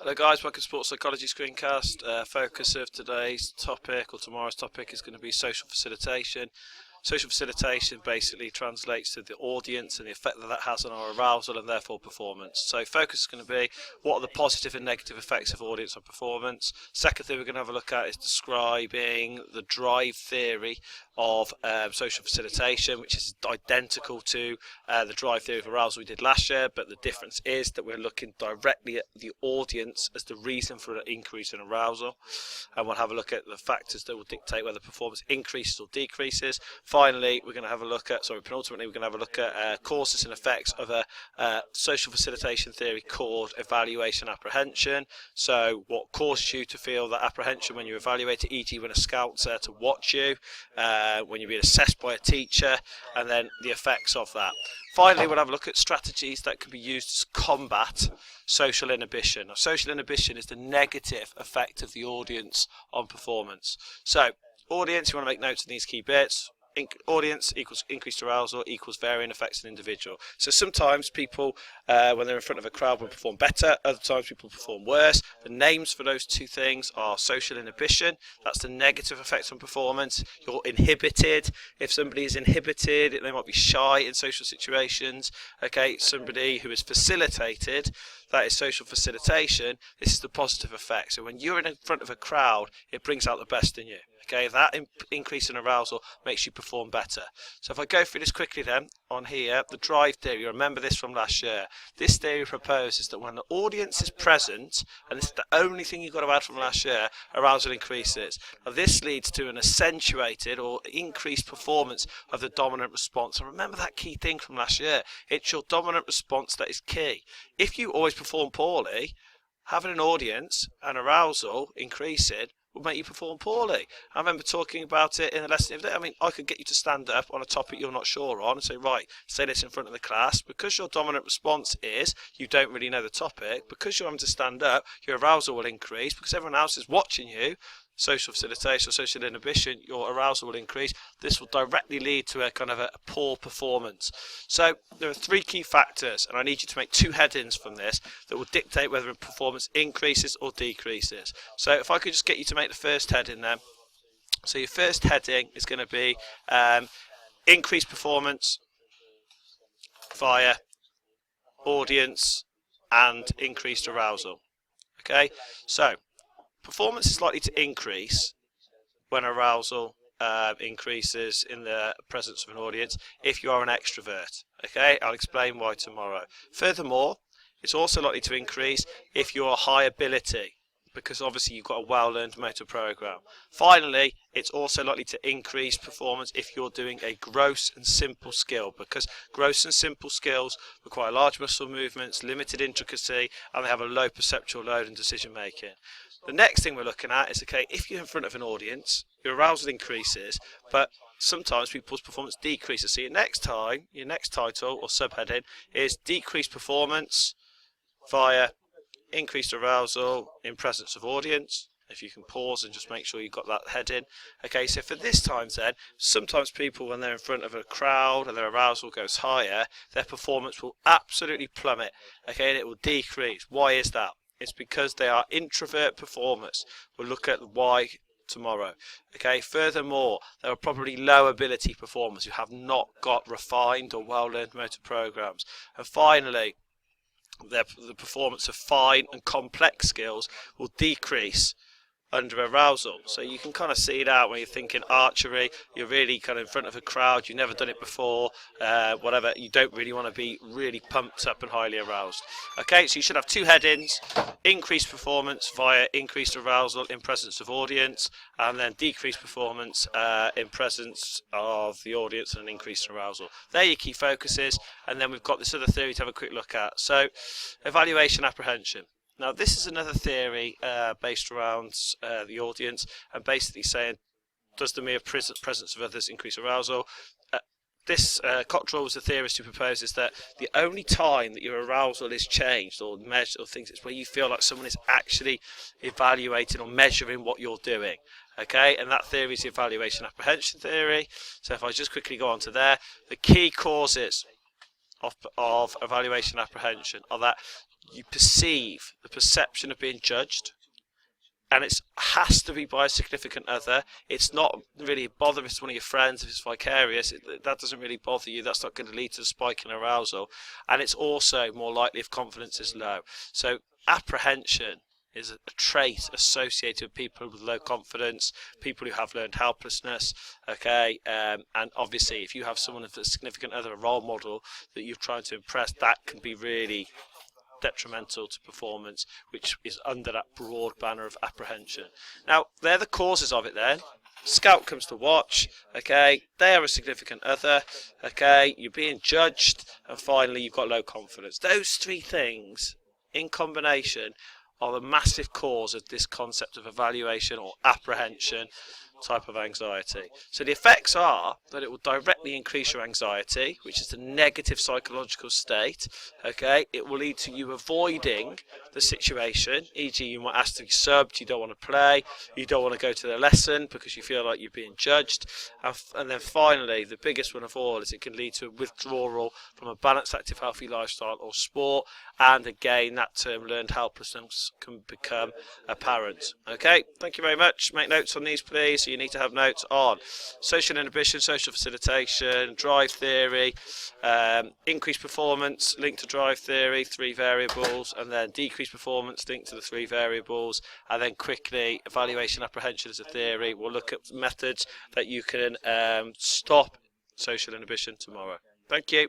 Hello guys, welcome to Sports Psychology Screencast. Focus of today's topic or tomorrow's topic is going to be social facilitation. Social facilitation basically translates to the audience and the effect that has on our arousal and therefore performance. So focus is going to be what are the positive and negative effects of audience on performance. Second thing we're going to have a look at is describing the drive theory of social facilitation, which is identical to the drive theory of arousal we did last year, but the difference is that we're looking directly at the audience as the reason for an increase in arousal, and we'll have a look at the factors that will dictate whether performance increases or decreases. Finally, we're going to have a look at, penultimately, we're going to have a look at causes and effects of a social facilitation theory called evaluation apprehension. So what causes you to feel that apprehension when you evaluate it, e.g. when a scout's there to watch you, when you're being assessed by a teacher, and then the effects of that. Finally, we'll have a look at strategies that can be used to combat social inhibition. Now, social inhibition is the negative effect of the audience on performance. So, audience, you want to make notes of these key bits. Audience equals increased arousal equals varying effects on individual. So sometimes people, when they're in front of a crowd, will perform better. Other times people perform worse. The names for those two things are social inhibition. That's the negative effects on performance. You're inhibited. If somebody is inhibited, they might be shy in social situations. Okay, somebody who is facilitated, that is social facilitation. This is the positive effect. So when you're in front of a crowd, it brings out the best in you. Okay, that increase in arousal makes you perform better. So if I go through this quickly then, on here, the drive theory, you remember this from last year. This theory proposes that when the audience is present, and this is the only thing you've got to add from last year, arousal increases. Now this leads to an accentuated or increased performance of the dominant response. And remember that key thing from last year. It's your dominant response that is key. If you always perform poorly, having an audience and arousal increasing will make you perform poorly. I remember talking about it in the lesson. I mean, I could get you to stand up on a topic you're not sure on and say, right, say this in front of the class. Because your dominant response is you don't really know the topic, because you're having to stand up, your arousal will increase. Because everyone else is watching you, social facilitation, social inhibition, your arousal will increase. This will directly lead to a kind of a poor performance. So there are three key factors, and I need you to make two headings from this that will dictate whether performance increases or decreases. So if I could just get you to make the first heading then. So your first heading is going to be increased performance via audience and increased arousal. Okay, so performance is likely to increase when arousal increases in the presence of an audience if you are an extrovert. Okay, I'll explain why tomorrow. Furthermore, it's also likely to increase if you're high ability, because obviously you've got a well-learned motor program. Finally, it's also likely to increase performance if you're doing a gross and simple skill, because gross and simple skills require large muscle movements, limited intricacy, and they have a low perceptual load in decision making. The next thing we're looking at is, okay, if you're in front of an audience, your arousal increases, but sometimes people's performance decreases. So your next title or subheading is decreased performance via increased arousal in presence of audience. If you can pause and just make sure you've got that heading. Okay, so for this time then, sometimes people when they're in front of a crowd and their arousal goes higher, their performance will absolutely plummet. Okay, and it will decrease. Why is that? It's because they are introvert performers. We'll look at why tomorrow. Okay, furthermore, there are probably low ability performers who have not got refined or well-learned motor programs. And finally, the performance of fine and complex skills will decrease under arousal. So you can kind of see it out when you're thinking archery, you're really kind of in front of a crowd, you've never done it before, whatever, you don't really want to be really pumped up and highly aroused. Okay, so you should have two headings: increased performance via increased arousal in presence of audience, and then decreased performance in presence of the audience and increased arousal. They're your key focuses, and then we've got this other theory to have a quick look at. So evaluation apprehension. Now this is another theory based around the audience and basically saying, does the mere presence of others increase arousal? Cottrell was the theorist who proposes that the only time that your arousal is changed or measured or things is where you feel like someone is actually evaluating or measuring what you're doing. Okay, and that theory is the evaluation apprehension theory. So if I just quickly go on to there, the key causes of evaluation apprehension are that you perceive the perception of being judged, and it has to be by a significant other. It's not really a bother if it's one of your friends, if it's vicarious. That doesn't really bother you. That's not going to lead to a spike in arousal. And it's also more likely if confidence is low. So apprehension is a trait associated with people with low confidence, people who have learned helplessness, okay, and obviously if you have someone with a significant other, a role model that you're trying to impress, that can be really detrimental to performance, which is under that broad banner of apprehension. Now, they're the causes of it then. Scout comes to watch, okay, they are a significant other, okay, you're being judged, and finally you've got low confidence. Those three things in combination are the massive cause of this concept of evaluation or apprehension type of anxiety. So the effects are that it will directly increase your anxiety, which is the negative psychological state, okay. It will lead to you avoiding the situation, e.g. you might ask to be subbed, you don't want to play, you don't want to go to the lesson because you feel like you're being judged, and then finally the biggest one of all is it can lead to withdrawal from a balanced, active, healthy lifestyle or sport, and again that term learned helplessness can become apparent. Okay, thank you very much. Make notes on these please. You need to have notes on social inhibition, social facilitation, drive theory, increased performance linked to drive theory, 3 variables, and then decreased performance linked to the 3 variables, and then quickly evaluation apprehension as a theory. We'll look at methods that you can stop social inhibition tomorrow. Thank you.